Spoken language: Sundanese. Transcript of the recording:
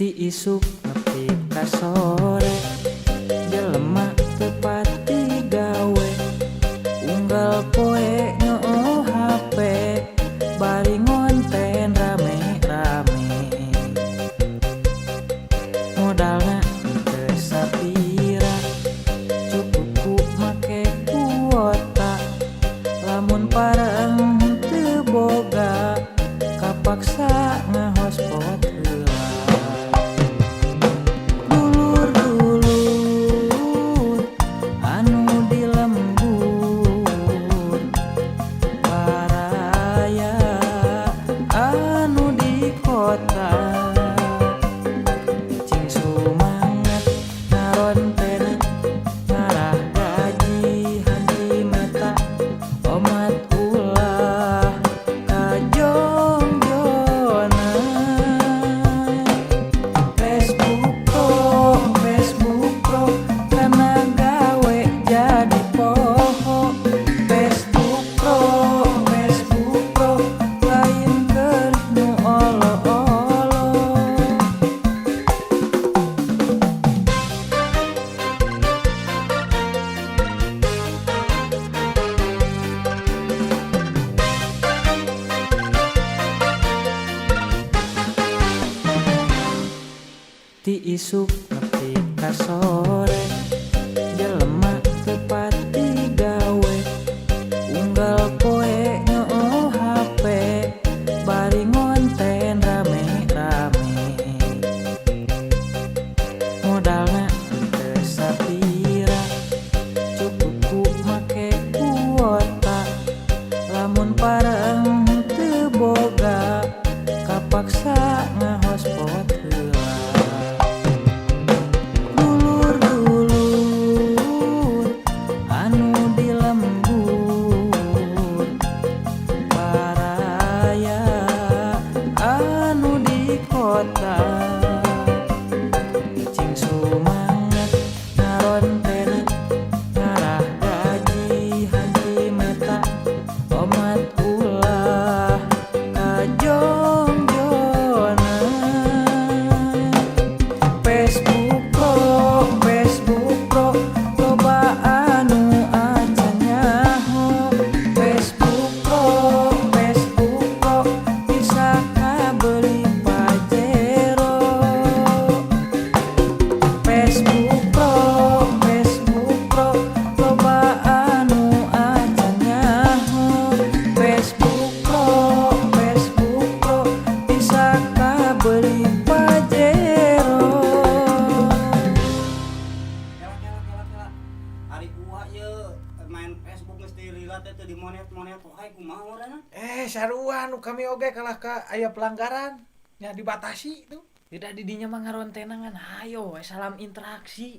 Ti isuk nepi ka sore jelema teu pati gawe unggal poe nyoo HP bari ngonten rame-rame modalna teu sapira cukup ku make kuota lamun pareng teu boga kapaksa ngahotspot heula. Dulur-dulur anu di lembur baraya anu di kota cing sumanget ngarontena ngarah gaji hanti meta omat ulah kajongjona Facebook Pro karena gawe jadi poho Facebook Pro lain keur nu olo-olo. Ti isuk nepi ka sore jelema teu pati gawe unggal poe nyoo HP bari ngonten rame-rame modalna teu sapira cukup ku make kuota lamun pareng teu boga kapaksa ngahotspot heula. Dulur-dulur anu di lembur baraya anu di kota cing sumanget ngarontena ngarah gaji hanti meta omat ulah kajongjona. Facebook Pro loba anu acan nyaho Facebook Pro bisa kabeli Pajero. Facebook Pro loba anu acan nyaho Facebook Pro bisa kabeli Pajero. Hari kuah ye main Facebook mesti lilat teh di monet poe kumaha urang. Sarua nu kami oge kalah ka aya pelanggaran nya dibatasi tuh. Tidak didinya mah ngarontena ngan hayo we salam interaksi.